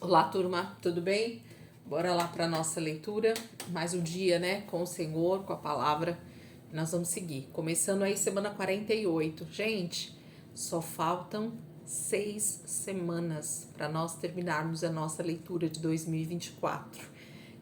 Olá, turma, tudo bem? Bora lá para nossa leitura. Mais um dia, né, com o Senhor, com a palavra. Nós vamos seguir. Começando aí semana 48. Gente, só faltam 6 semanas para nós terminarmos a nossa leitura de 2024.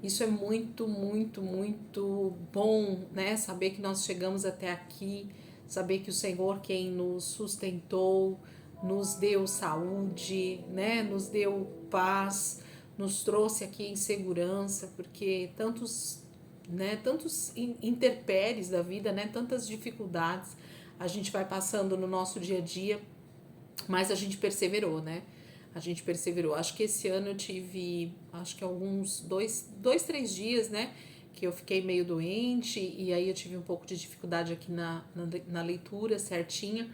Isso é muito, muito, muito bom, né? Saber que nós chegamos até aqui, saber que o Senhor quem nos sustentou, nos deu saúde, né? Nos deu paz, nos trouxe aqui em segurança, porque tantos intempéries da vida, né? Tantas dificuldades a gente vai passando no nosso dia a dia, mas a gente perseverou, né? A gente perseverou. Acho que esse ano eu tive, acho que alguns três dias, né? Que eu fiquei meio doente e aí eu tive um pouco de dificuldade aqui na leitura certinha.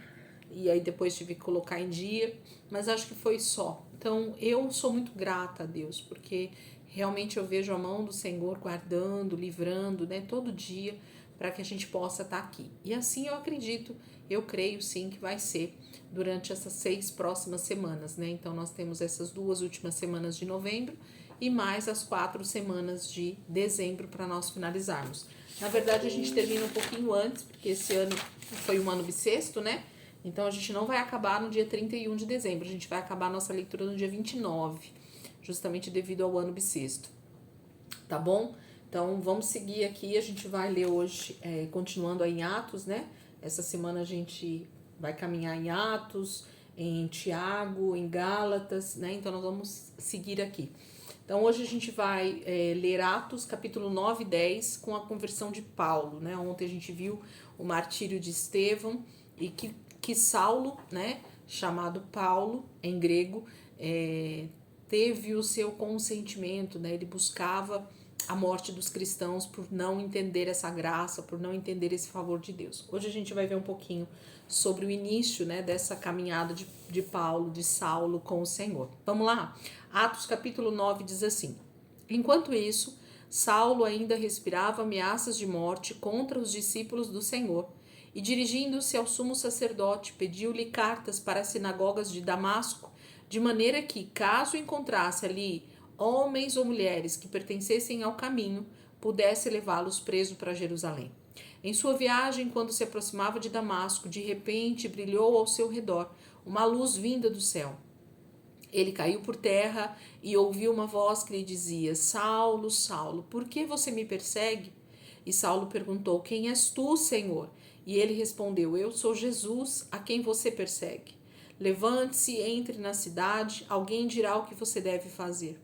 E aí depois tive que colocar em dia, mas acho que foi só. Então eu sou muito grata a Deus, porque realmente eu vejo a mão do Senhor guardando, livrando, né, todo dia para que a gente possa estar aqui. E assim eu acredito, eu creio sim que vai ser durante essas 6 próximas semanas, né? Então nós temos essas 2 últimas semanas de novembro e mais as 4 semanas de dezembro para nós finalizarmos. Na verdade a gente termina um pouquinho antes, porque esse ano foi um ano bissexto, né? Então a gente não vai acabar no dia 31 de dezembro, a gente vai acabar a nossa leitura no dia 29, justamente devido ao ano bissexto, tá bom? Então vamos seguir aqui, a gente vai ler hoje, continuando aí em Atos, né? Essa semana a gente vai caminhar em Atos, em Tiago, em Gálatas, né? Então nós vamos seguir aqui. Então hoje a gente vai ler Atos, capítulo 9 e 10, com a conversão de Paulo, né? Ontem a gente viu o martírio de Estevão e que Saulo, né, chamado Paulo em grego, teve o seu consentimento, né? Ele buscava a morte dos cristãos por não entender essa graça, por não entender esse favor de Deus. Hoje a gente vai ver um pouquinho sobre o início, né, dessa caminhada de Paulo, de Saulo com o Senhor. Vamos lá? Atos capítulo 9 diz assim: Enquanto isso, Saulo ainda respirava ameaças de morte contra os discípulos do Senhor e, dirigindo-se ao sumo sacerdote, pediu-lhe cartas para as sinagogas de Damasco, de maneira que, caso encontrasse ali homens ou mulheres que pertencessem ao caminho, pudesse levá-los preso para Jerusalém. Em sua viagem, quando se aproximava de Damasco, de repente brilhou ao seu redor uma luz vinda do céu. Ele caiu por terra e ouviu uma voz que lhe dizia: Saulo, Saulo, por que você me persegue? E Saulo perguntou: Quem és tu, Senhor? E ele respondeu: Eu sou Jesus, a quem você persegue. Levante-se, entre na cidade, alguém dirá o que você deve fazer.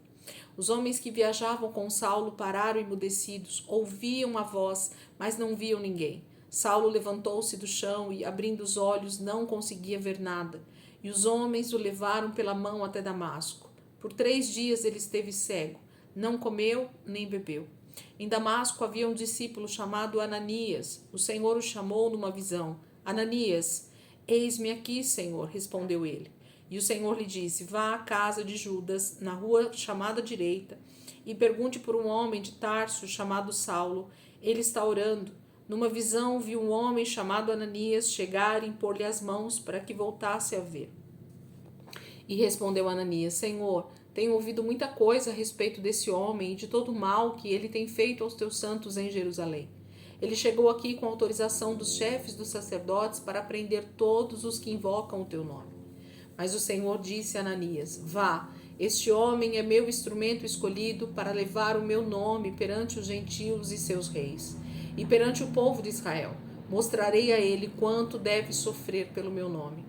Os homens que viajavam com Saulo pararam emudecidos, ouviam a voz, mas não viam ninguém. Saulo levantou-se do chão e, abrindo os olhos, não conseguia ver nada. E os homens o levaram pela mão até Damasco. Por 3 dias ele esteve cego, não comeu nem bebeu. Em Damasco havia um discípulo chamado Ananias. O Senhor o chamou numa visão. Ananias, eis-me aqui, Senhor, respondeu ele. E o Senhor lhe disse: Vá à casa de Judas, na rua chamada direita, e pergunte por um homem de Tarso chamado Saulo. Ele está orando. Numa visão, viu um homem chamado Ananias chegar e impor-lhe as mãos para que voltasse a ver. E respondeu Ananias: Senhor, tenho ouvido muita coisa a respeito desse homem e de todo o mal que ele tem feito aos teus santos em Jerusalém. Ele chegou aqui com autorização dos chefes dos sacerdotes para prender todos os que invocam o teu nome. Mas o Senhor disse a Ananias: Vá, este homem é meu instrumento escolhido para levar o meu nome perante os gentios e seus reis, e perante o povo de Israel. Mostrarei a ele quanto deve sofrer pelo meu nome.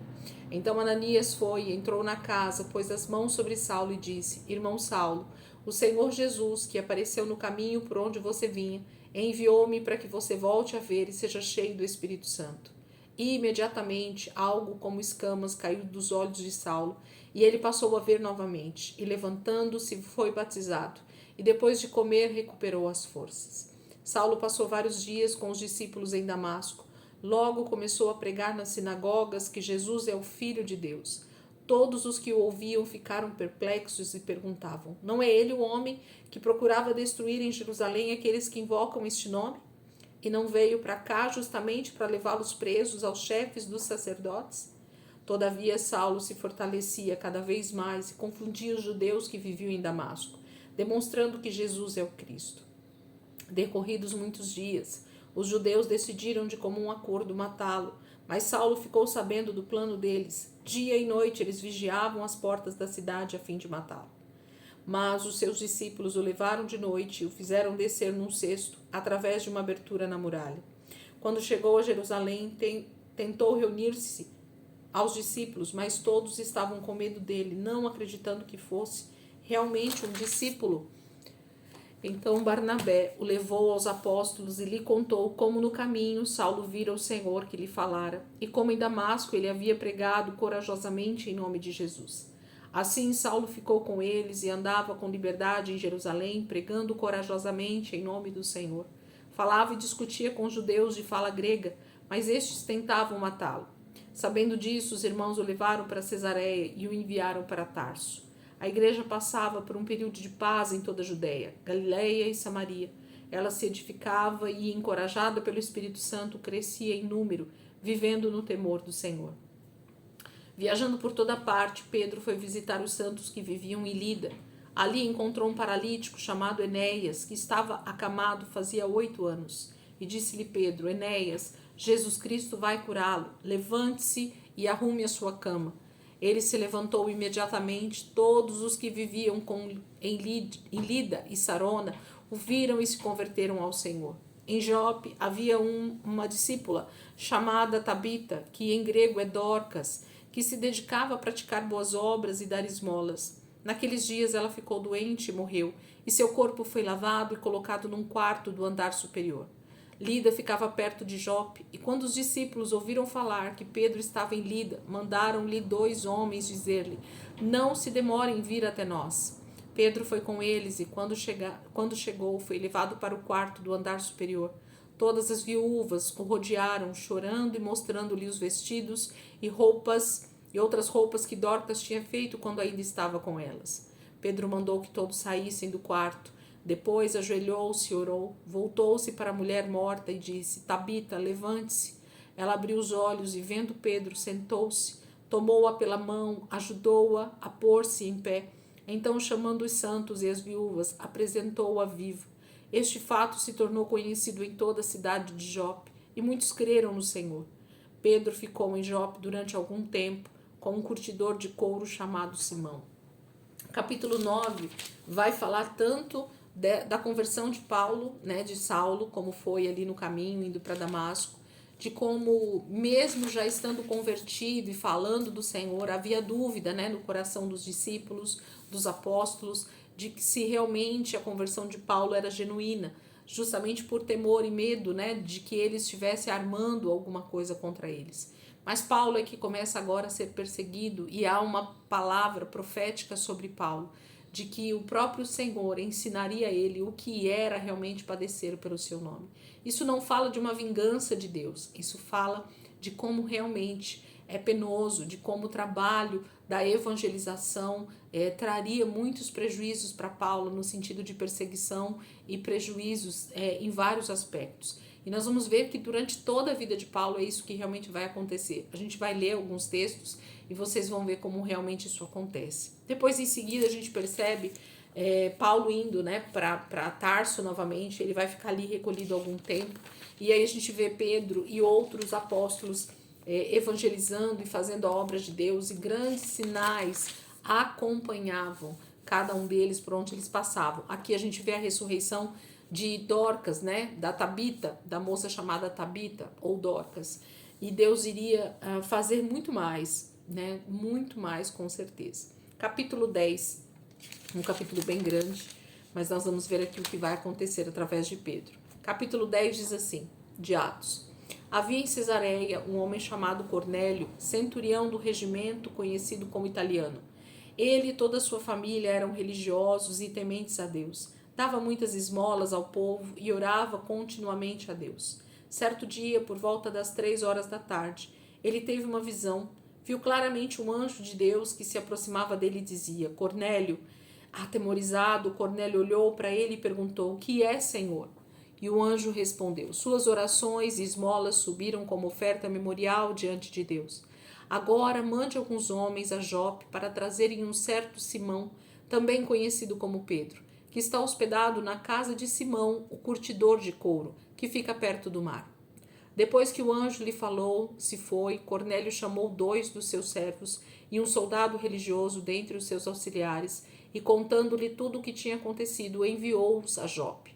Então Ananias foi e entrou na casa, pôs as mãos sobre Saulo e disse: Irmão Saulo, o Senhor Jesus, que apareceu no caminho por onde você vinha, enviou-me para que você volte a ver e seja cheio do Espírito Santo. E imediatamente algo como escamas caiu dos olhos de Saulo, e ele passou a ver novamente, e levantando-se foi batizado, e depois de comer recuperou as forças. Saulo passou vários dias com os discípulos em Damasco. Logo começou a pregar nas sinagogas que Jesus é o Filho de Deus. Todos os que o ouviam ficaram perplexos e perguntavam: Não é ele o homem que procurava destruir em Jerusalém aqueles que invocam este nome? E não veio para cá justamente para levá-los presos aos chefes dos sacerdotes? Todavia Saulo se fortalecia cada vez mais e confundia os judeus que viviam em Damasco, demonstrando que Jesus é o Cristo. Decorridos muitos dias, os judeus decidiram de comum acordo matá-lo, mas Saulo ficou sabendo do plano deles. Dia e noite eles vigiavam as portas da cidade a fim de matá-lo. Mas os seus discípulos o levaram de noite e o fizeram descer num cesto, através de uma abertura na muralha. Quando chegou a Jerusalém, tentou reunir-se aos discípulos, mas todos estavam com medo dele, não acreditando que fosse realmente um discípulo. Então Barnabé o levou aos apóstolos e lhe contou como no caminho Saulo vira o Senhor que lhe falara, e como em Damasco ele havia pregado corajosamente em nome de Jesus. Assim Saulo ficou com eles e andava com liberdade em Jerusalém, pregando corajosamente em nome do Senhor. Falava e discutia com os judeus de fala grega, mas estes tentavam matá-lo. Sabendo disso, os irmãos o levaram para Cesareia e o enviaram para Tarso. A igreja passava por um período de paz em toda a Judéia, Galiléia e Samaria. Ela se edificava e, encorajada pelo Espírito Santo, crescia em número, vivendo no temor do Senhor. Viajando por toda parte, Pedro foi visitar os santos que viviam em Lida. Ali encontrou um paralítico chamado Enéas, que estava acamado fazia 8 anos. E disse-lhe Pedro: Enéas, Jesus Cristo vai curá-lo. Levante-se e arrume a sua cama. Ele se levantou imediatamente. Todos os que viviam em Lida e Sarona o viram e se converteram ao Senhor. Em Jope havia uma discípula chamada Tabita, que em grego é Dorcas, que se dedicava a praticar boas obras e dar esmolas. Naqueles dias ela ficou doente e morreu, e seu corpo foi lavado e colocado num quarto do andar superior. Lida ficava perto de Jope, e quando os discípulos ouviram falar que Pedro estava em Lida, mandaram-lhe 2 homens dizer-lhe: Não se demore em vir até nós. Pedro foi com eles e, quando chegou, foi levado para o quarto do andar superior. Todas as viúvas o rodearam, chorando e mostrando-lhe os vestidos e outras roupas que Dorcas tinha feito quando ainda estava com elas. Pedro mandou que todos saíssem do quarto. Depois ajoelhou-se e orou. Voltou-se para a mulher morta e disse: Tabita, levante-se. Ela abriu os olhos e, vendo Pedro, sentou-se, tomou-a pela mão, ajudou-a a pôr-se em pé. Então, chamando os santos e as viúvas, apresentou-a viva. Este fato se tornou conhecido em toda a cidade de Jope, e muitos creram no Senhor. Pedro ficou em Jope durante algum tempo, com um curtidor de couro chamado Simão. Capítulo 9 vai falar tanto da conversão de Paulo, de Saulo, como foi ali no caminho, indo para Damasco, de como, mesmo já estando convertido e falando do Senhor, havia dúvida no coração dos discípulos, dos apóstolos, de que se realmente a conversão de Paulo era genuína, justamente por temor e medo de que ele estivesse armando alguma coisa contra eles. Mas Paulo é que começa agora a ser perseguido, e há uma palavra profética sobre Paulo, de que o próprio Senhor ensinaria a ele o que era realmente padecer pelo seu nome. Isso não fala de uma vingança de Deus, isso fala de como realmente é penoso, de como o trabalho da evangelização traria muitos prejuízos para Paulo, no sentido de perseguição e prejuízos em vários aspectos. E nós vamos ver que durante toda a vida de Paulo é isso que realmente vai acontecer. A gente vai ler alguns textos e vocês vão ver como realmente isso acontece. Depois, em seguida, a gente percebe Paulo indo para Tarso novamente. Ele vai ficar ali recolhido algum tempo. E aí a gente vê Pedro e outros apóstolos evangelizando e fazendo a obra de Deus. E grandes sinais acompanhavam cada um deles por onde eles passavam. Aqui a gente vê a ressurreição de Dorcas, da Tabita, da moça chamada Tabita ou Dorcas. E Deus iria fazer muito mais, muito mais com certeza. Capítulo 10, um capítulo bem grande, mas nós vamos ver aqui o que vai acontecer através de Pedro. Capítulo 10 diz assim, de Atos: Havia em Cesareia um homem chamado Cornélio, centurião do regimento conhecido como italiano. Ele e toda a sua família eram religiosos e tementes a Deus. Dava muitas esmolas ao povo e orava continuamente a Deus. Certo dia, por volta das 3 horas da tarde, ele teve uma visão. Viu claramente um anjo de Deus que se aproximava dele e dizia: Cornélio. Atemorizado, Cornélio olhou para ele e perguntou: O que é, Senhor? E o anjo respondeu: Suas orações e esmolas subiram como oferta memorial diante de Deus. Agora mande alguns homens a Jope para trazerem um certo Simão, também conhecido como Pedro, que está hospedado na casa de Simão, o curtidor de couro, que fica perto do mar. Depois que o anjo lhe falou, se foi, Cornélio chamou 2 dos seus servos e um soldado religioso dentre os seus auxiliares, e contando-lhe tudo o que tinha acontecido, enviou-os a Jope.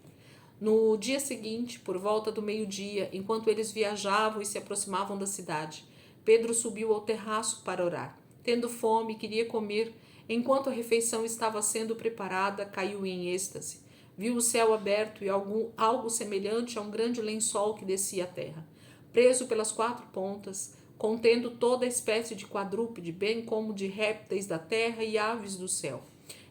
No dia seguinte, por volta do meio-dia, enquanto eles viajavam e se aproximavam da cidade, Pedro subiu ao terraço para orar. Tendo fome, queria comer. Enquanto a refeição estava sendo preparada, caiu em êxtase. Viu o céu aberto e algo semelhante a um grande lençol que descia à terra, preso pelas 4 pontas, contendo toda espécie de quadrúpede, bem como de répteis da terra e aves do céu.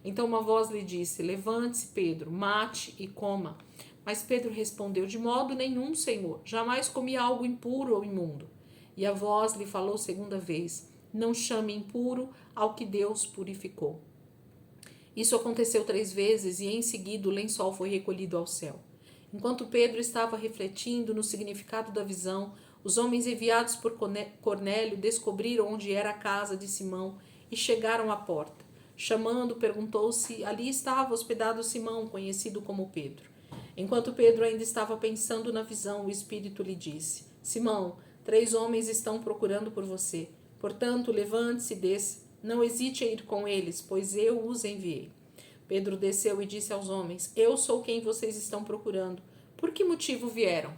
Então uma voz lhe disse: Levante-se, Pedro, mate e coma. Mas Pedro respondeu: De modo nenhum, Senhor, jamais comi algo impuro ou imundo. E a voz lhe falou segunda vez: Não chame impuro ao que Deus purificou. Isso aconteceu 3 vezes e em seguida o lençol foi recolhido ao céu. Enquanto Pedro estava refletindo no significado da visão, os homens enviados por Cornélio descobriram onde era a casa de Simão e chegaram à porta. Chamando, perguntou se ali estava hospedado Simão, conhecido como Pedro. Enquanto Pedro ainda estava pensando na visão, o Espírito lhe disse: Simão, 3 homens estão procurando por você. Portanto, levante-se e desça. Não hesite em ir com eles, pois eu os enviei. Pedro desceu e disse aos homens: Eu sou quem vocês estão procurando. Por que motivo vieram?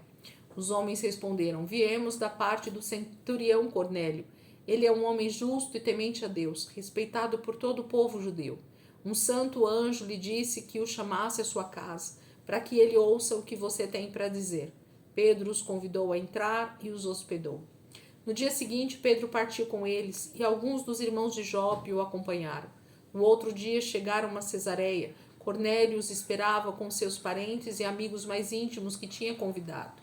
Os homens responderam: Viemos da parte do centurião Cornélio. Ele é um homem justo e temente a Deus, respeitado por todo o povo judeu. Um santo anjo lhe disse que o chamasse à sua casa, para que ele ouça o que você tem para dizer. Pedro os convidou a entrar e os hospedou. No dia seguinte, Pedro partiu com eles, e alguns dos irmãos de Jope o acompanharam. No outro dia chegaram a Cesareia. Cornélio os esperava com seus parentes e amigos mais íntimos que tinha convidado.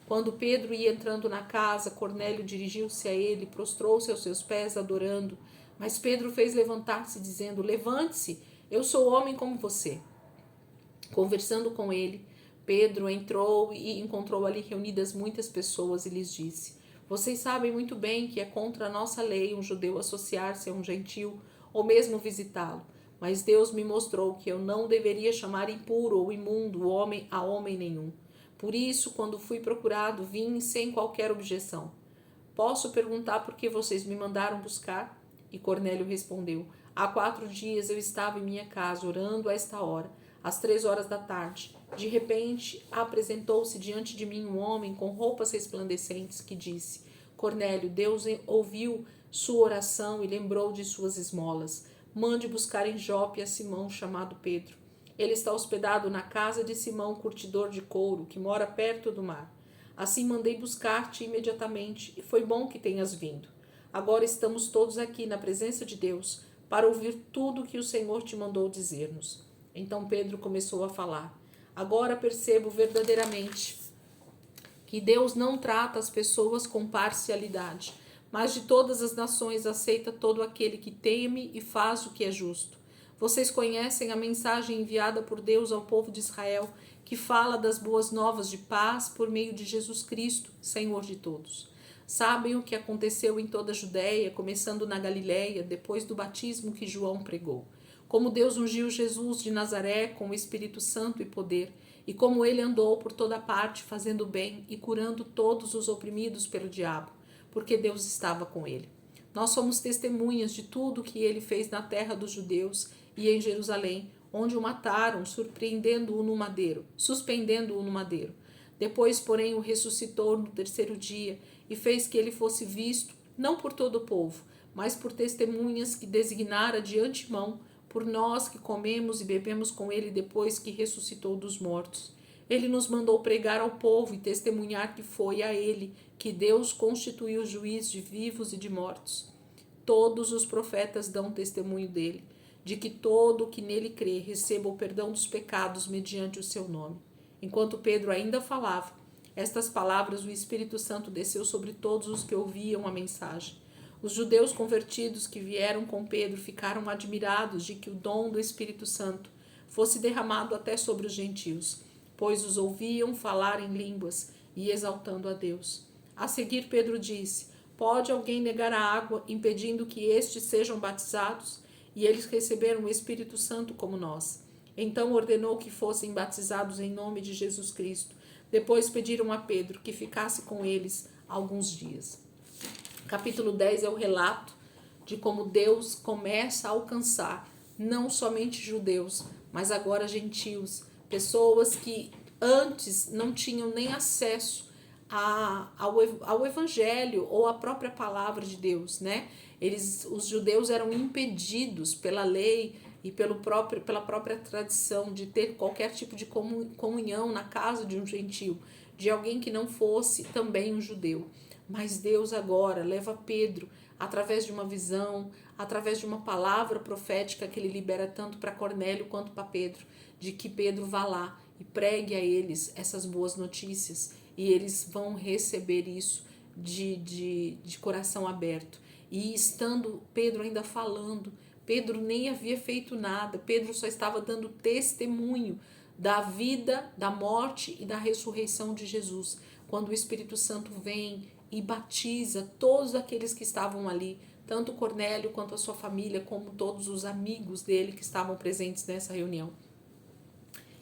Quando Pedro ia entrando na casa, Cornélio dirigiu-se a ele, prostrou-se aos seus pés, adorando. Mas Pedro fez levantar-se, dizendo: Levante-se, eu sou homem como você. Conversando com ele, Pedro entrou e encontrou ali reunidas muitas pessoas e lhes disse: Vocês sabem muito bem que é contra a nossa lei um judeu associar-se a um gentil ou mesmo visitá-lo. Mas Deus me mostrou que eu não deveria chamar impuro ou imundo homem a homem nenhum. Por isso, quando fui procurado, vim sem qualquer objeção. Posso perguntar por que vocês me mandaram buscar? E Cornélio respondeu: Há 4 dias eu estava em minha casa orando a esta hora, às 3 horas da tarde. De repente, apresentou-se diante de mim um homem com roupas resplandecentes que disse: Cornélio, Deus ouviu sua oração e lembrou de suas esmolas. Mande buscar em Jope a Simão, chamado Pedro. Ele está hospedado na casa de Simão, curtidor de couro, que mora perto do mar. Assim mandei buscar-te imediatamente, e foi bom que tenhas vindo. Agora estamos todos aqui na presença de Deus para ouvir tudo o que o Senhor te mandou dizer-nos. Então Pedro começou a falar: Agora percebo verdadeiramente que Deus não trata as pessoas com parcialidade, mas de todas as nações aceita todo aquele que teme e faz o que é justo. Vocês conhecem a mensagem enviada por Deus ao povo de Israel, que fala das boas novas de paz por meio de Jesus Cristo, Senhor de todos. Sabem o que aconteceu em toda a Judéia, começando na Galiléia, depois do batismo que João pregou. Como Deus ungiu Jesus de Nazaré com o Espírito Santo e poder, e como ele andou por toda parte fazendo bem e curando todos os oprimidos pelo diabo, porque Deus estava com ele. Nós somos testemunhas de tudo o que ele fez na terra dos judeus e em Jerusalém, onde o mataram, suspendendo-o no madeiro. Depois, porém, o ressuscitou no 3º dia e fez que ele fosse visto, não por todo o povo, mas por testemunhas que designara de antemão, por nós que comemos e bebemos com ele depois que ressuscitou dos mortos. Ele nos mandou pregar ao povo e testemunhar que foi a ele que Deus constituiu juiz de vivos e de mortos. Todos os profetas dão testemunho dele, de que todo o que nele crê receba o perdão dos pecados mediante o seu nome. Enquanto Pedro ainda falava estas palavras, o Espírito Santo desceu sobre todos os que ouviam a mensagem. Os judeus convertidos que vieram com Pedro ficaram admirados de que o dom do Espírito Santo fosse derramado até sobre os gentios, pois os ouviam falar em línguas e exaltando a Deus. A seguir, Pedro disse: Pode alguém negar a água, impedindo que estes sejam batizados? E eles receberam o Espírito Santo como nós. Então ordenou que fossem batizados em nome de Jesus Cristo. Depois pediram a Pedro que ficasse com eles alguns dias. Capítulo 10 é o relato de como Deus começa a alcançar não somente judeus, mas agora gentios, pessoas que antes não tinham nem acesso ao evangelho ou à própria palavra de Deus, né? Os judeus eram impedidos pela lei e pela própria tradição de ter qualquer tipo de comunhão na casa de um gentio, de alguém que não fosse também um judeu. Mas Deus agora leva Pedro, através de uma visão, através de uma palavra profética que ele libera tanto para Cornélio quanto para Pedro, de que Pedro vá lá e pregue a eles essas boas notícias, e eles vão receber isso de coração aberto. E estando Pedro ainda falando, Pedro nem havia feito nada, Pedro só estava dando testemunho da vida, da morte e da ressurreição de Jesus. Quando o Espírito Santo vem e batiza todos aqueles que estavam ali, tanto Cornélio quanto a sua família, como todos os amigos dele que estavam presentes nessa reunião.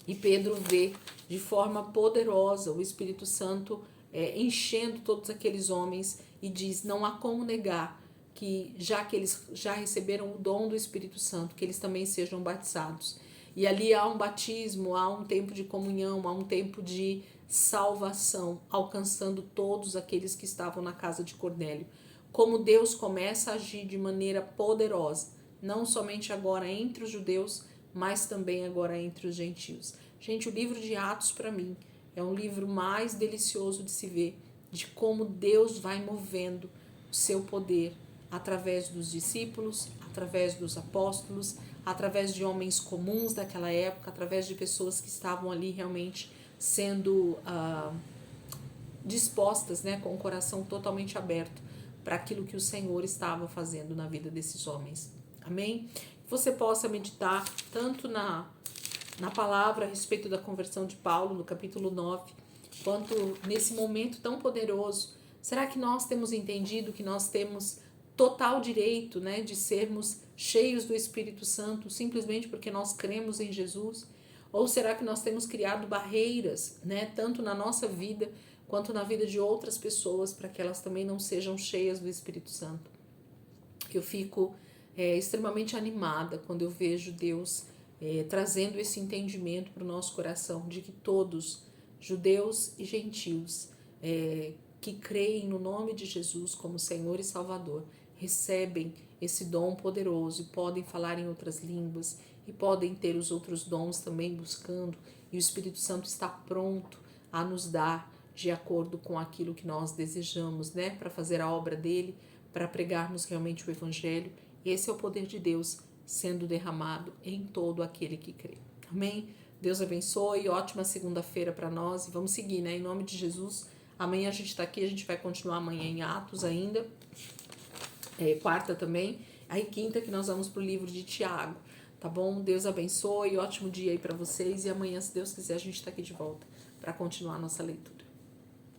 E Pedro vê de forma poderosa o Espírito Santo enchendo todos aqueles homens e diz: não há como negar que eles já receberam o dom do Espírito Santo, que eles também sejam batizados. E ali há um batismo, há um tempo de comunhão, há um tempo de salvação, alcançando todos aqueles que estavam na casa de Cornélio. Como Deus começa a agir de maneira poderosa, não somente agora entre os judeus, mas também agora entre os gentios. Gente, o livro de Atos, para mim, é um livro mais delicioso de se ver, de como Deus vai movendo o seu poder através dos discípulos, através dos apóstolos, através de homens comuns daquela época, através de pessoas que estavam ali realmente sendo dispostas, né, com o coração totalmente aberto para aquilo que o Senhor estava fazendo na vida desses homens. Amém? Que você possa meditar tanto na palavra a respeito da conversão de Paulo, no capítulo 9, quanto nesse momento tão poderoso. Será que nós temos entendido que nós temos total direito, né, de sermos cheios do Espírito Santo simplesmente porque nós cremos em Jesus? Ou será que nós temos criado barreiras, né, tanto na nossa vida quanto na vida de outras pessoas, para que elas também não sejam cheias do Espírito Santo? Eu fico extremamente animada quando eu vejo Deus trazendo esse entendimento para o nosso coração, de que todos, judeus e gentios, que creem no nome de Jesus como Senhor e Salvador, recebem esse dom poderoso e podem falar em outras línguas e podem ter os outros dons também buscando, e o Espírito Santo está pronto a nos dar de acordo com aquilo que nós desejamos, né, para fazer a obra dele, para pregarmos realmente o Evangelho. Esse é o poder de Deus sendo derramado em todo aquele que crê. Amém? Deus abençoe, ótima segunda-feira para nós, e vamos seguir, né, em nome de Jesus. Amanhã a gente está aqui, a gente vai continuar amanhã em Atos ainda, quarta também, aí quinta que nós vamos para o livro de Tiago, tá bom? Deus abençoe, ótimo dia aí para vocês, e amanhã, se Deus quiser, a gente está aqui de volta para continuar a nossa leitura.